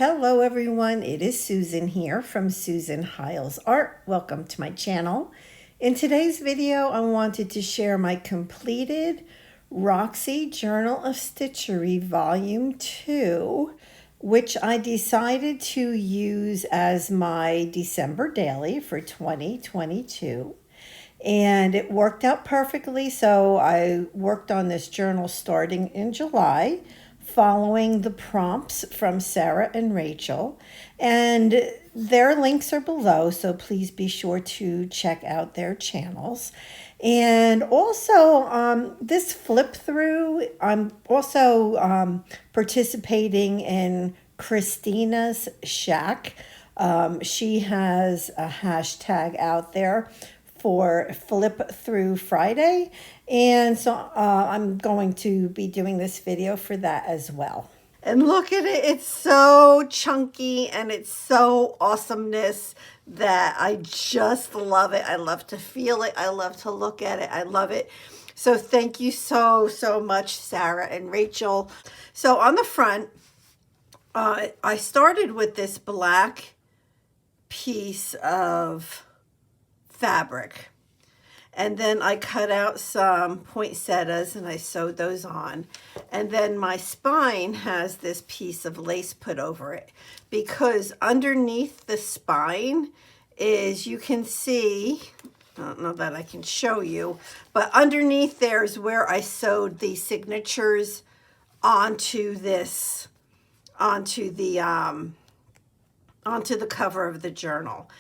Hello everyone, it is Susan here from suehiles Art. Welcome to my channel. In today's video, I wanted to share my completed Roxy Journal of Stitchery Volume 2, which I decided to use as my December daily for 2022. And it worked out perfectly, so I worked on this journal starting in July, following the prompts from Sarah and Rachel, and their links are below, so please be sure to check out their channels. And also this flip through, I'm also participating in Christina's Shack. She has a hashtag out there for Flip Through Friday, and so I'm going to be doing this video for that as well. And look at it, it's so chunky and it's so awesomeness that I just love it. I love to feel it, I love to look at it, I love it. So thank you so much, Sarah and Rachel. So on the front, I started with this black piece of fabric, and then I cut out some poinsettias and I sewed those on, and then my spine has this piece of lace put over it, because underneath the spine is, you can see, I don't know that I can show you, but underneath there is where I sewed the signatures onto this, onto the cover of the journal.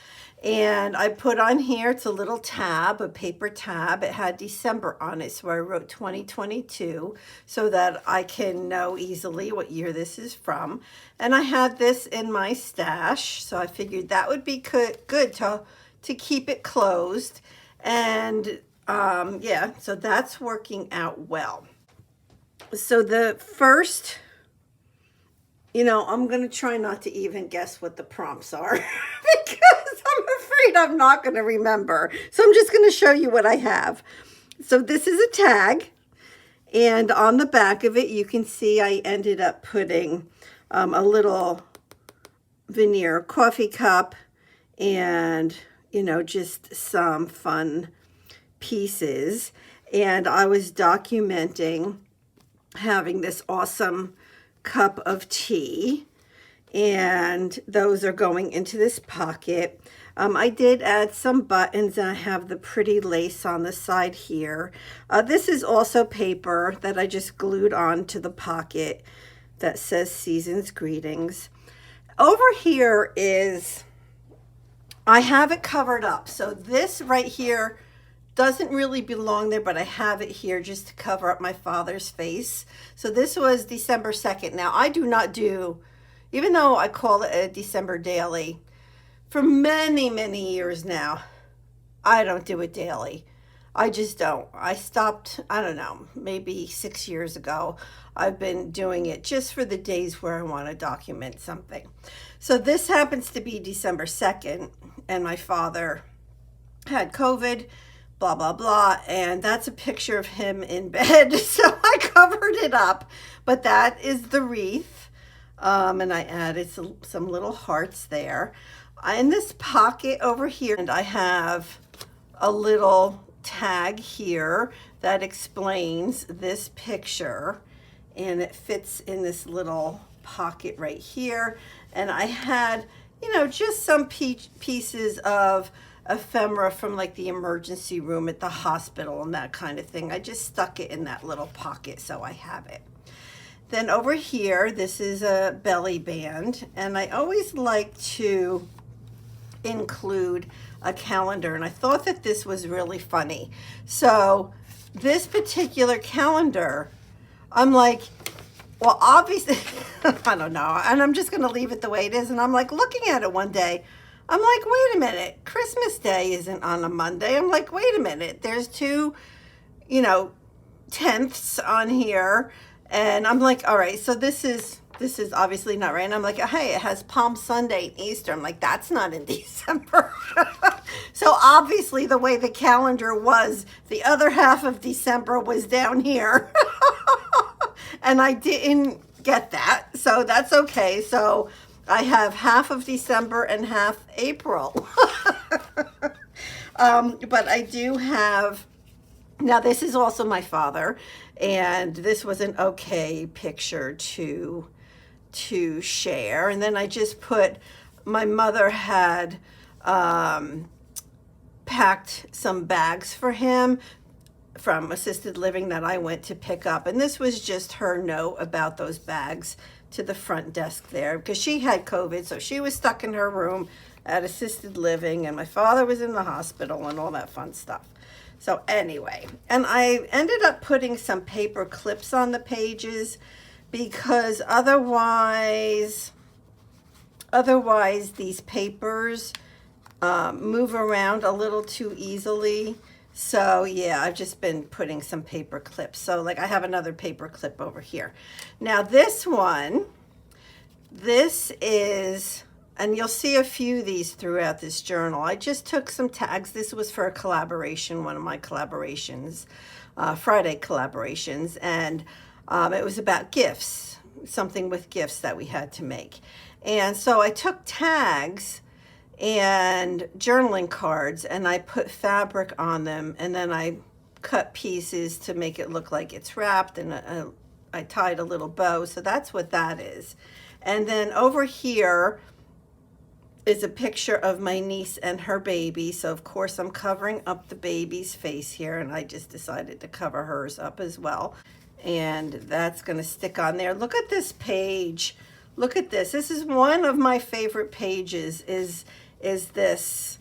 And I put on here, it's a little tab, a paper tab. It had December on it, so I wrote 2022 so that I can know easily what year this is from. And I had this in my stash, so I figured that would be good to keep it closed. And yeah, so that's working out well. So the first, you know, I'm going to try not to even guess what the prompts are because I'm afraid I'm not going to remember. So I'm just going to show you what I have. So this is a tag, and on the back of it, you can see I ended up putting a little veneer coffee cup and, you know, just some fun pieces. And I was documenting having this awesome cup of tea, and those are going into this pocket. I did add some buttons, and I have the pretty lace on the side here. This is also paper that I just glued on to the pocket that says Season's Greetings. Over here is, I have it covered up, so this right here doesn't really belong there, but I have it here just to cover up my father's face. So this was December 2nd. Now, I do not do, even though I call it a December daily, for many years now, I don't do it daily. I just don't. I stopped, I don't know, maybe 6 years ago. I've been doing it just for the days where I want to document something. So this happens to be December 2nd, and my father had COVID, blah, blah, blah. And that's a picture of him in bed. So I covered it up, but that is the wreath. And I added some little hearts there. In this pocket over here, and I have a little tag here that explains this picture, and it fits in this little pocket right here. And I had, you know, just some pieces of ephemera from like the emergency room at the hospital and that kind of thing. I just stuck it in that little pocket, so I have it. Then over here, this is a belly band, and I always like to include a calendar, and I thought that this was really funny. So this particular calendar, I'm like, well, obviously, I don't know, and I'm just going to leave it the way it is. And I'm like looking at it one day, I'm like, wait a minute, Christmas Day isn't on a Monday. I'm like, wait a minute, there's two, you know, tenths on here. And I'm like, all right, so this is obviously not right. And I'm like, hey, it has Palm Sunday and Easter. I'm like, that's not in December. So obviously the way the calendar was, the other half of December was down here. And I didn't get that, so that's okay. So I have half of December and half April. But I do have, now this is also my father, and this was an okay picture to share. And then I just put, my mother had packed some bags for him from assisted living that I went to pick up. And this was just her note about those bags to the front desk there, because she had COVID, so she was stuck in her room at assisted living, and my father was in the hospital and all that fun stuff. So anyway, and I ended up putting some paper clips on the pages because otherwise these papers move around a little too easily. So yeah, I've just been putting some paper clips. So like I have another paper clip over here. Now this one, this is, and you'll see a few of these throughout this journal. I just took some tags. This was for a collaboration, one of my collaborations, Friday collaborations, and it was about gifts, something with gifts that we had to make. And so I took tags and journaling cards, and I put fabric on them, and then I cut pieces to make it look like it's wrapped, and I tied a little bow. So that's what that is. And then over here is a picture of my niece and her baby. So of course I'm covering up the baby's face here, and I just decided to cover hers up as well. And that's going to stick on there. Look at this page. Look at this. This is one of my favorite pages, is this,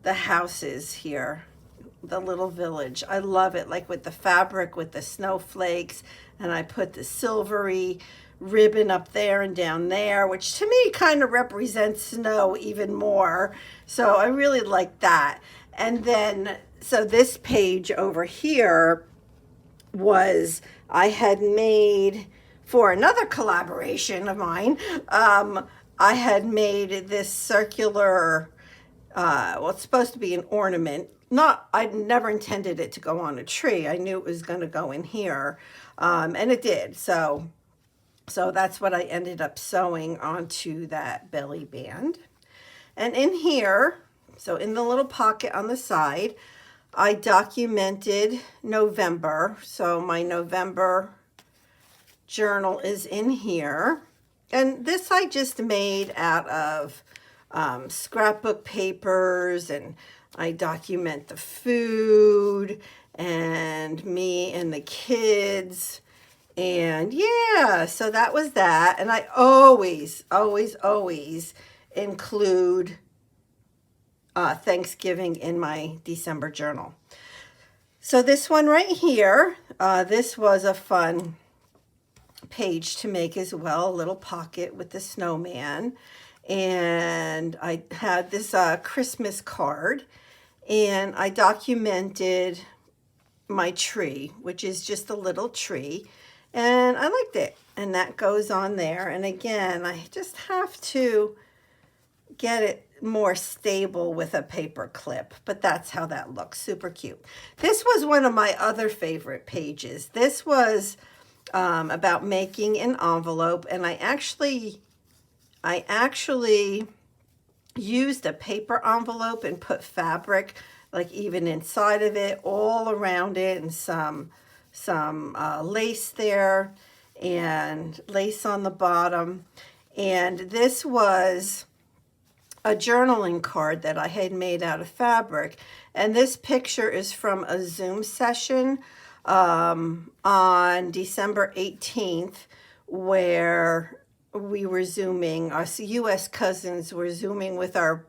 the houses here, the little village. I love it, like with the fabric, with the snowflakes, and I put the silvery ribbon up there and down there, which to me kind of represents snow even more. So I really like that. And then, so this page over here was, I had made for another collaboration of mine, I had made this circular, well, it's supposed to be an ornament. I never intended it to go on a tree. I knew it was going to go in here, and it did. So that's what I ended up sewing onto that belly band. And in here, so in the little pocket on the side, I documented November. So my November journal is in here. And this I just made out of scrapbook papers, and I document the food and me and the kids. And yeah, so that was that. And I always include Thanksgiving in my December journal. So this one right here, this was a fun page to make as well, a little pocket with the snowman. And I had this Christmas card, and I documented my tree, which is just a little tree, and I liked it, and that goes on there. And again, I just have to get it more stable with a paper clip, but that's how that looks. Super cute. This was one of my other favorite pages. This was about making an envelope, and I actually used a paper envelope and put fabric like even inside of it, all around it, and some lace there and lace on the bottom. And this was a journaling card that I had made out of fabric, and this picture is from a Zoom session on December 18th, where we were Zooming, our U.S. cousins were Zooming with our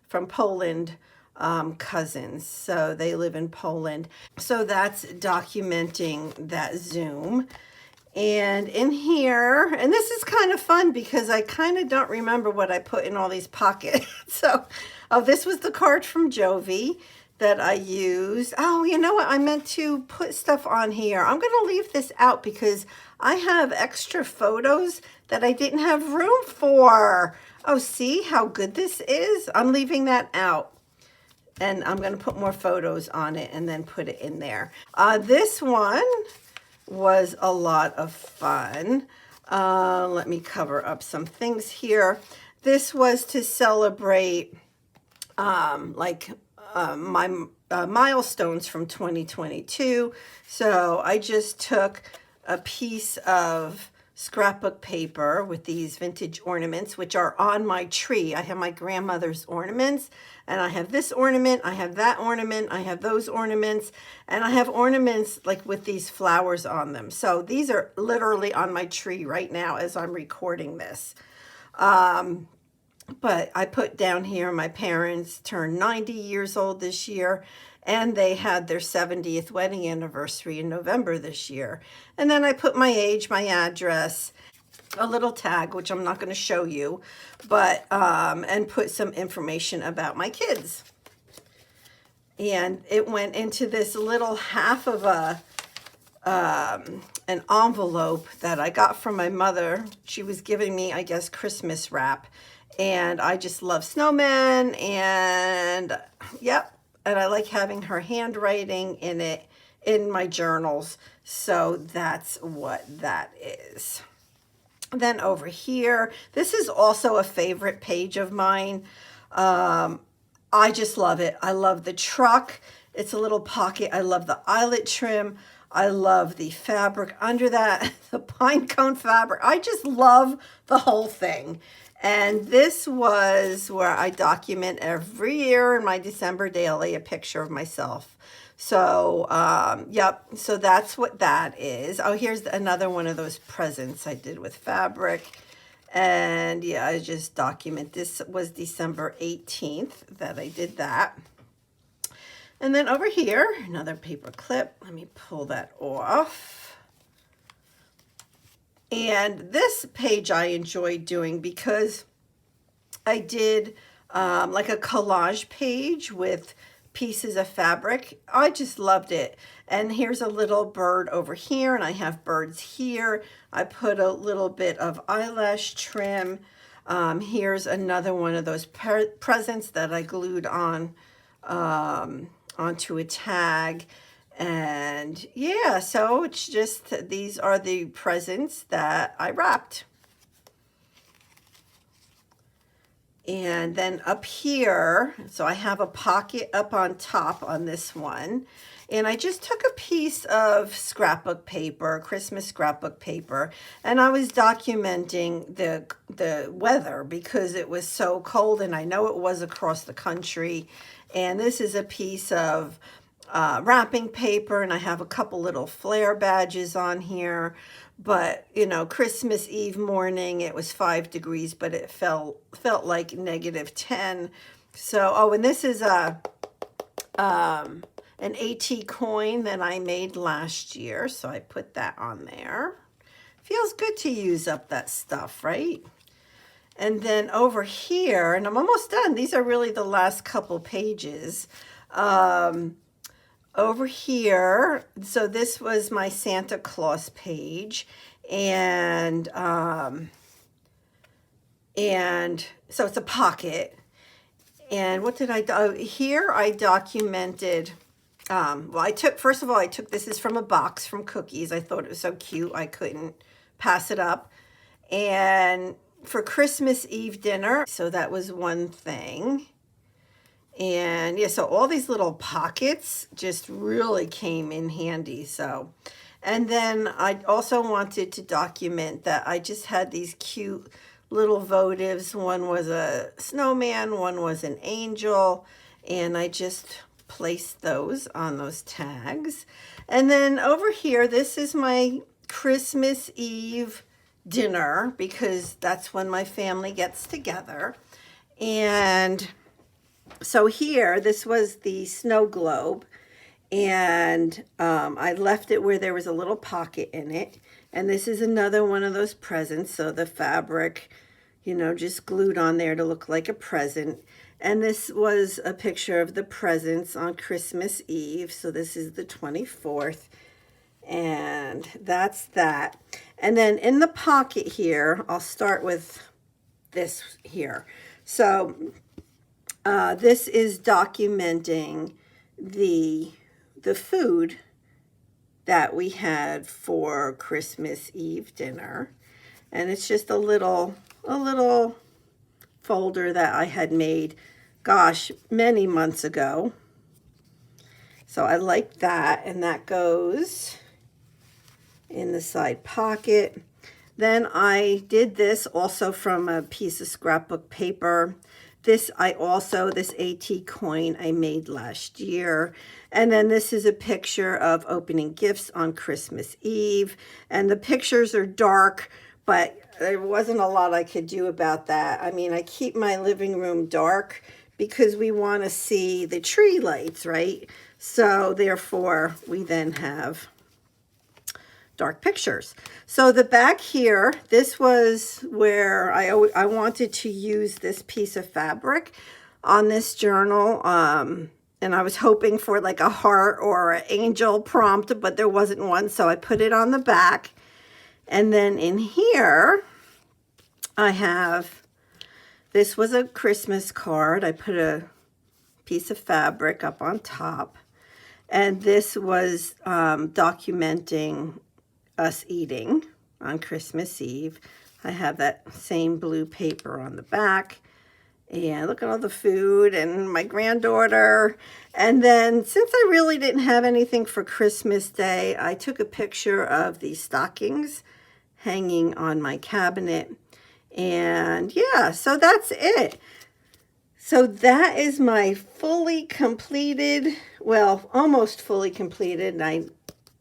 from Poland cousins. So they live in Poland. So that's documenting that Zoom. And in here, and this is kind of fun because I kind of don't remember what I put in all these pockets. So, this was the card from Jovi that I used. Oh, you know what? I meant to put stuff on here. I'm going to leave this out because I have extra photos that I didn't have room for. Oh, see how good this is? I'm leaving that out. And I'm going to put more photos on it and then put it in there. This one was a lot of fun. Let me cover up some things here. This was to celebrate my milestones from 2022. So I just took a piece of scrapbook paper with these vintage ornaments, which are on my tree. I have my grandmother's ornaments, and I have this ornament, I have that ornament, I have those ornaments, and I have ornaments like with these flowers on them. So these are literally on my tree right now as I'm recording this. But I put down here my parents turned 90 years old this year, and they had their 70th wedding anniversary in November this year. And then I put my age, my address, a little tag, which I'm not going to show you, but and put some information about my kids. And it went into this little half of an envelope that I got from my mother. She was giving me, I guess, Christmas wrap. And I just love snowmen, and yep, and I like having her handwriting in it in my journals. So that's what that is. Then over here, this is also a favorite page of mine. I just love it. I love the truck. It's a little pocket. I love the eyelet trim. I love the fabric under that, the pine cone fabric. I just love the whole thing. And this was where I document every year in my December daily a picture of myself. So, yep, so that's what that is. Oh, here's another one of those presents I did with fabric. And yeah, I just document. This was December 18th that I did that. And then over here, another paper clip. Let me pull that off. And this page I enjoyed doing because I did like a collage page with pieces of fabric. I just loved it. And here's a little bird over here, and I have birds here. I put a little bit of eyelash trim. Here's another one of those presents that I glued on onto a tag. And yeah, so it's just, these are the presents that I wrapped. And then up here, so I have a pocket up on top on this one. And I just took a piece of scrapbook paper, Christmas scrapbook paper, and I was documenting the weather because it was so cold, and I know it was across the country. And this is a piece of wrapping paper, and I have a couple little flare badges on here. But you know, Christmas Eve morning, it was 5 degrees, but it felt like -10. So, oh, and this is an AT coin that I made last year, so I put that on there. Feels good to use up that stuff, right? And then over here, and I'm almost done. These are really the last couple pages. Over here, so this was my Santa Claus page, and so it's a pocket. And what did I do? Oh, here I documented. Well, I took, first of all, this is from a box from Cookies. I thought it was so cute, I couldn't pass it up. And for Christmas Eve dinner, so that was one thing. And yeah, so all these little pockets just really came in handy. So, and then I also wanted to document that I just had these cute little votives. One was a snowman, one was an angel, and I just placed those on those tags. And then over here, this is my Christmas Eve dinner because that's when my family gets together. And so here, this was the snow globe, and I left it where there was a little pocket in it. And this is another one of those presents, so the fabric, you know, just glued on there to look like a present. And this was a picture of the presents on Christmas Eve, so this is the 24th, and that's that. And then in the pocket here, I'll start with this here. So this is documenting the food that we had for Christmas Eve dinner. And it's just a little folder that I had made, gosh, many months ago. So I like that, and that goes in the side pocket. Then I did this also from a piece of scrapbook paper. This AT coin I made last year. And then this is a picture of opening gifts on Christmas Eve. And the pictures are dark, but there wasn't a lot I could do about that. I mean, I keep my living room dark because we want to see the tree lights, right? So therefore, we then have dark pictures. So the back here, this was where I wanted to use this piece of fabric on this journal. And I was hoping for like a heart or an angel prompt, but there wasn't one. So I put it on the back. And then in here, I have, this was a Christmas card. I put a piece of fabric up on top. And this was documenting us eating on Christmas Eve. I have that same blue paper on the back. And look at all the food and my granddaughter. And then since I really didn't have anything for Christmas Day, I took a picture of these stockings hanging on my cabinet. And yeah, so that's it. So that is my fully completed, well, almost fully completed. And I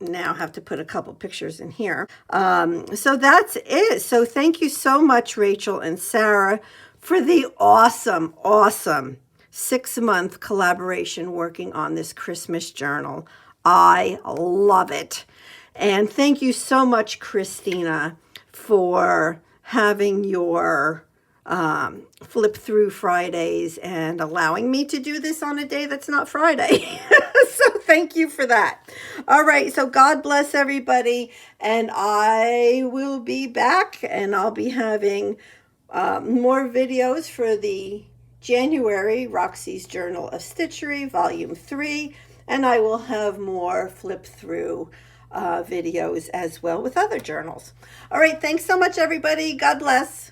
now have to put a couple pictures in here. So that's it. So thank you so much, Rachel and Sarah, for the awesome 6-month collaboration working on this Christmas journal. I love it. And thank you so much, Christina, for having your Flip Through Fridays and allowing me to do this on a day that's not Friday. So thank you for that. All right, so God bless everybody, and I will be back, and I'll be having more videos for the January Roxy's Journal of Stitchery, Volume 3, and I will have more flip through videos as well with other journals. All right, thanks so much, everybody. God bless.